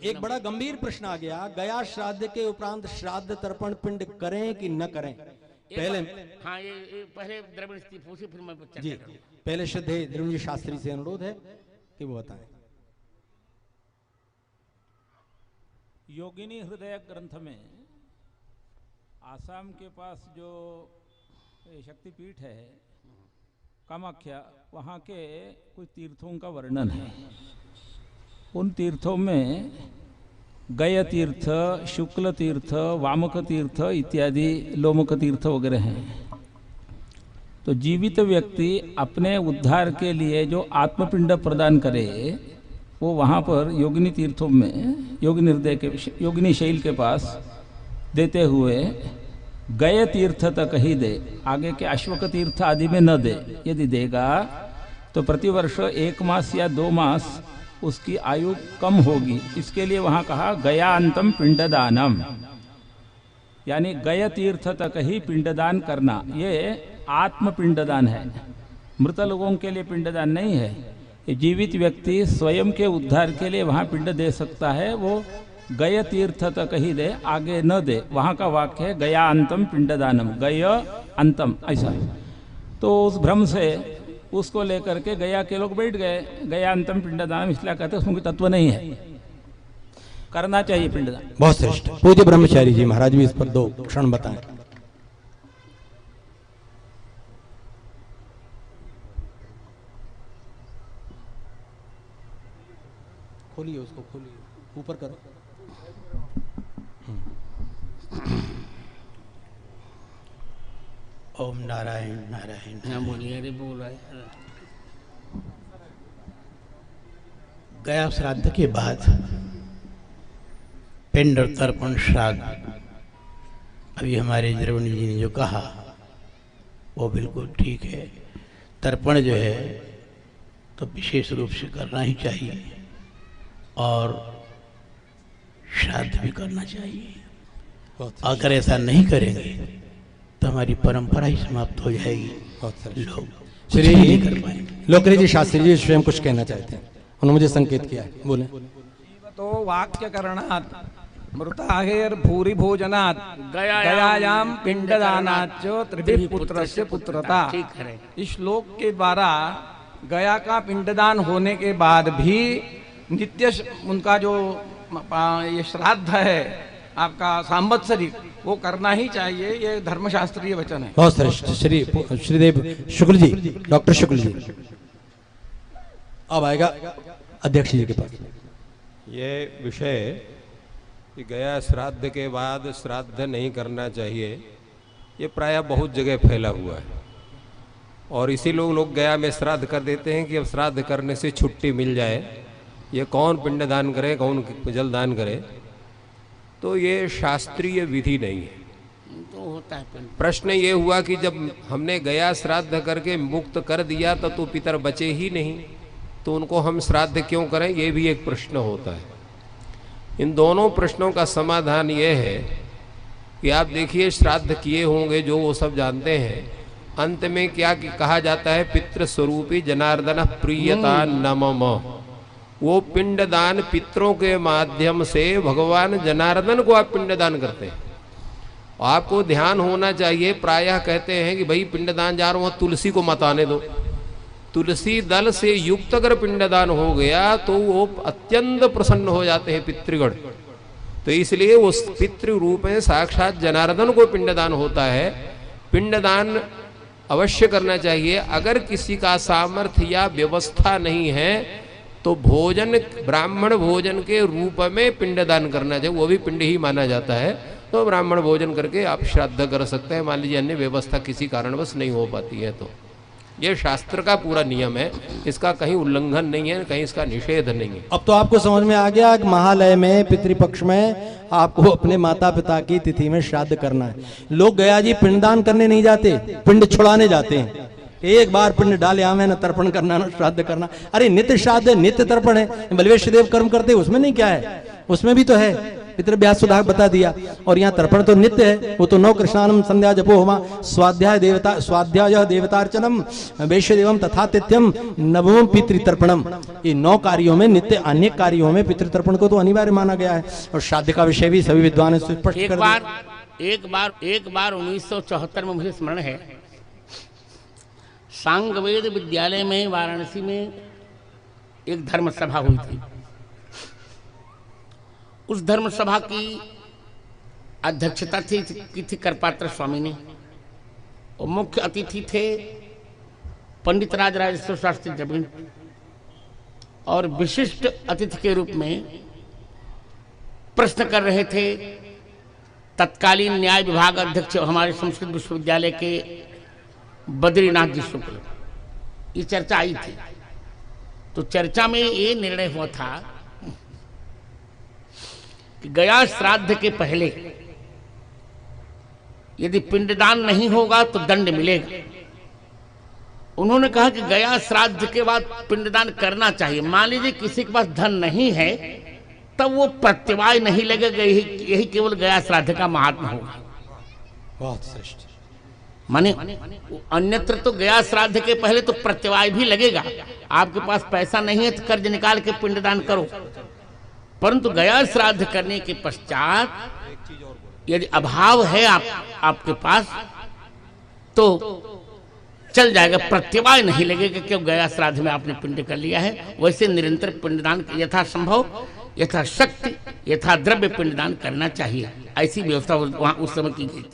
एक बड़ा गंभीर प्रश्न आ गया, गया श्राद्ध के उपरांत श्राद्ध तर्पण पिंड करें कि न करें? पहले हाँ ये पहले द्रविड़ स्थिति पूछी, फिर मैं चर्चा जी करूं। पहले श्रद्धेय द्रविड़ जी शास्त्री से अनुरोध है कि वो बताएं। योगिनी हृदय ग्रंथ में आसाम के पास जो शक्तिपीठ है कामाख्या, वहाँ के कुछ तीर्थों का वर्णन है। उन तीर्थों में गय तीर्थ, शुक्ल तीर्थ, वामक तीर्थ इत्यादि लोमक तीर्थ वगैरह हैं। तो जीवित व्यक्ति अपने उद्धार के लिए जो आत्मपिंड प्रदान करे वो वहाँ पर योगिनी तीर्थों में योगिनी हृदय के योगिनी शैल के पास देते हुए गय तीर्थ तक ही दे, आगे के अश्वक तीर्थ आदि में न दे। यदि देगा तो प्रतिवर्ष 1 मास या 2 मास उसकी आयु कम होगी। इसके लिए वहाँ कहा गयान्तम पिंडदानम, यानी गय तीर्थ तक ही पिंडदान करना। ये आत्म पिंडदान है, मृत लोगों के लिए पिंडदान नहीं है। ये जीवित व्यक्ति स्वयं के उद्धार के लिए वहाँ पिंड दे सकता है, वो गय तीर्थ तक ही दे, आगे न दे। वहाँ का वाक्य है गया अंतम पिंडदानम, गय अंतम, ऐसा। तो उस भ्रम से उसको लेकर के गया के लोग बैठ गए, गया अंतम पिंडदानम इसलिए कहते हैं, उसमें कोई तत्व नहीं है, करना चाहिए पिंडदान। बहुत श्रेष्ठ। पूज्य ब्रह्मचारी जी महाराज भी इस पर 2 क्षण बताएं। खोलिए उसको, खोलिए, ऊपर करो। ओम नारायण नारायण। हाँ बोलिए, अरे बोल रहा है। गया श्राद्ध के बाद पिंड और तर्पण श्राद्ध, अभी हमारे द्रविड़ जी ने जो कहा वो बिल्कुल ठीक है। तर्पण जो है तो विशेष रूप से करना ही चाहिए और श्राद्ध भी करना चाहिए। अगर ऐसा नहीं करेंगे तो हमारी परंपरा ही समाप्त हो जाएगी, लोग श्री नहीं कर पाएंगे। लोकरी जी शास्त्री जी स्वयं कुछ कहना चाहते हैं, उन्होंने मुझे संकेत किया है, बोले। तो वाक्य करणात् मृताहेर भूरि भोजनात् गयायाम पिंडदानाच्च त्रिभिः पुत्रस्य पुत्रता। ठीक है। इस श्लोक के द्वारा गया का पिंडदान होने के बाद भी नित्य उनका जो ये श्राद्ध है आपका सांवत्सरिक, वो करना ही चाहिए। ये धर्मशास्त्रीय वचन है। बहुत श्रेष्ठ। श्रीदेव शुक्ल जी, डॉक्टर शुक्ल जी, अब आएगा अध्यक्ष जी के पास। ये विषय कि गया श्राद्ध के बाद श्राद्ध नहीं करना चाहिए, ये प्रायः बहुत जगह फैला हुआ है और इसी लोग गया में श्राद्ध कर देते हैं कि अब श्राद्ध करने से छुट्टी मिल जाए। ये कौन पिंडदान करे, कौन जलदान करे, तो ये शास्त्रीय विधि नहीं है। तो होता है पिंड। प्रश्न ये हुआ कि जब हमने गया श्राद्ध करके मुक्त कर दिया तो पितर बचे ही नहीं, तो उनको हम श्राद्ध क्यों करें, ये भी एक प्रश्न होता है। इन दोनों प्रश्नों का समाधान ये है कि आप देखिए, श्राद्ध किए होंगे जो वो सब जानते हैं, अंत में क्या कहा जाता है, पितृ स्वरूपी जनार्दन प्रियता नमः। वो पिंडदान पितरों के माध्यम से भगवान जनार्दन को आप पिंडदान करते हैं। आपको ध्यान होना चाहिए, प्रायः कहते हैं कि भाई पिंडदान जा रहा हूँ, तुलसी को मत आने दो। तुलसी दल से युक्त अगर पिंडदान हो गया तो वो अत्यंत प्रसन्न हो जाते हैं पितृगण। तो इसलिए उस पितृ रूप में साक्षात जनार्दन को पिंडदान होता है। पिंडदान अवश्य करना चाहिए। अगर किसी का सामर्थ्य या व्यवस्था नहीं है तो भोजन, ब्राह्मण भोजन के रूप में पिंडदान करना चाहिए, वो भी पिंड ही माना जाता है। तो ब्राह्मण भोजन करके आप श्राद्ध कर सकते हैं। मान लीजिए अन्य व्यवस्था किसी कारणवश नहीं हो पाती है, तो ये शास्त्र का पूरा नियम है, इसका कहीं उल्लंघन नहीं है, कहीं इसका निषेध नहीं है। अब तो आपको समझ में आ गया कि महालय में पितृपक्ष में आपको अपने माता पिता की तिथि में श्राद्ध करना है। लोग गया जी पिंडदान करने नहीं जाते, पिंड छुड़ाने जाते हैं। एक बार पिंड डाले आवे न तर्पण करना न श्राद्ध करना। अरे नित्य श्राद्ध है, नित्य तर्पण है, बलवेश देव कर्म करते, उसमें नहीं क्या है, उसमें भी तो है। पितृभ्यास सुधाक बता दिया। और यहाँ तर्पण तो नित्य है, वो तो 9 कृष्णानम संध्या जपो होमा स्वाध्याय देवतार्चनम वैश्य देवम तथा तिथ्यम नवम पितृतर्पणम, ये 9 कार्यों में नित्य अनेक कार्यों में पितृतर्पण को तो अनिवार्य माना गया है। और श्राद्ध का विषय भी सभी विद्वान स्पष्ट कर दिया। एक बार 1974 में मुझे स्मरण है, सांगवेद विद्यालय में वाराणसी में एक धर्म सभा हुई थी। उस धर्म सभा की अध्यक्षता की थी करपात्र स्वामी ने, और मुख्य अतिथि थे पंडित राजेश्वर शास्त्री द्रविड़, और विशिष्ट अतिथि के रूप में प्रश्न कर रहे थे तत्कालीन न्याय विभाग अध्यक्ष हमारे संस्कृत विश्वविद्यालय के बद्रीनाथ जी शुक्ल। ये चर्चा आई थी, तो चर्चा में ये निर्णय हुआ था कि गया श्राद्ध के पहले यदि पिंडदान नहीं होगा तो दंड मिलेगा। उन्होंने कहा कि गया श्राद्ध के बाद पिंडदान करना चाहिए। मान लीजिए किसी के पास धन नहीं है, तब वो प्रत्यवाय नहीं लगेगा, यही केवल गया श्राद्ध का महात्मा होगा। बहुत श्रेष्ठ। माने अन्यत्र तो गया श्राद्ध के पहले तो प्रत्यवाय भी लगेगा। आपके पास पैसा नहीं है तो कर्ज निकाल के पिंडदान करो, परंतु गया श्राद्ध करने के पश्चात यदि अभाव है आपके पास तो चल जाएगा, प्रत्यवाय नहीं लगेगा क्यों गया श्राद्ध में आपने पिंड कर लिया है। वैसे निरंतर पिंडदान यथासंभव, यथाशक्ति, यथा द्रव्य पिंडदान करना चाहिए। ऐसी व्यवस्था वहां उस समय की गई।